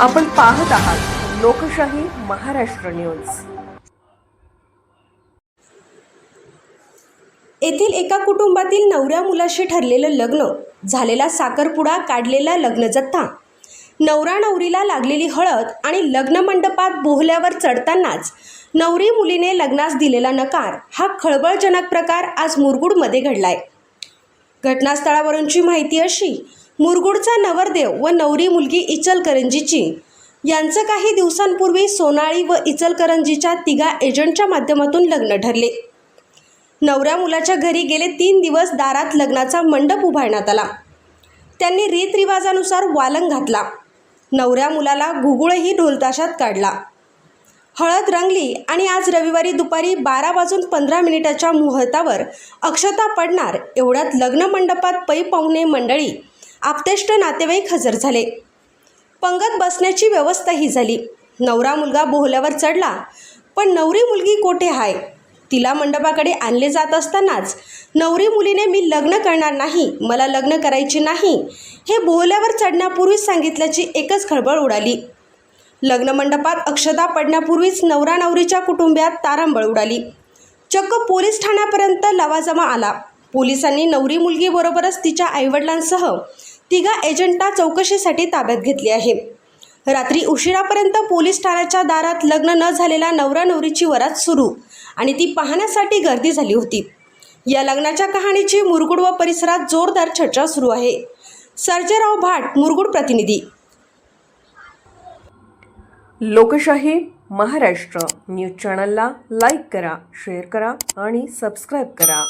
आपण पाहत आहात लोकशाही महाराष्ट्र न्यूज। येथील एका कुटुंबातील नवऱ्या मुलाशी ठरलेलं लग्न, झालेला साखरपुडा, काढलेला लग्न जत्था, नवरा नवरीला लागलेली हळद आणि लग्न मंडपात बोहल्यावर चढतानाच नवरी मुलीने लग्नास दिलेला नकार हा खळबळजनक प्रकार आज मुरगुडमध्ये घडलाय। घटनास्थळावरूनची माहिती अशी, मुरगुडचा नवरदेव व नवरी मुलगी इचलकरंजीची यांचं काही दिवसांपूर्वी सोनाळी व इचलकरंजीच्या तिघा एजंटच्या माध्यमातून लग्न ठरले। नवऱ्या मुलाच्या घरी गेले 3 दिवस दारात लग्नाचा मंडप उभारण्यात आला। त्यांनी रीतरिवाजानुसार वालंग घातला। नवऱ्या मुलाला घुगुळही ढोलताशात काढला। हळद रंगली आणि आज रविवारी दुपारी 12:15 मुहूर्तावर अक्षता पडणार एवढ्यात लग्न मंडपात पै पाहुणे मंडळी, आप्तेष्ट नातेवाईक हजर झाले। पंगत बसण्याची व्यवस्थाही झाली। नवरा मुलगा बोहल्यावर चढला, पण नवरी मुलगी कोठे आहे? तिला मंडपाकडे आणले जात असतानाच नवरी मुलीने मी लग्न करणार नाही, मला लग्न करायचे नाही हे बोहल्यावर चढण्यापूर्वीच सांगितल्याची एकच खळबळ उडाली। लग्न मंडपात अक्षता पडण्यापूर्वीच नवरा नवरीच्या कुटुंबियात तारांबळ उडाली। चक्क पोलीस ठाण्यापर्यंत लवाजमा आला। पोलिसांनी नवरी मुलगी बरोबरच तिच्या आईवडिलांसह तिघा एजंटला चौकशीसाठी ताब्यात घेतले आहे। रात्री उशिरापर्यंत पोलीस ठाण्याच्या दारात लग्न न झालेल्या नवरा नवरीची वरात सुरू आणि ती पाहण्यासाठी गर्दी झाली होती। या लग्नाच्या कहाणीची मुरगुड व परिसरात जोरदार चर्चा सुरू आहे। सर्जेराव भाट, मुरगुड प्रतिनिधी। लोकशाही महाराष्ट्र न्यूज चॅनलला लाईक करा, शेअर करा आणि सबस्क्राईब करा।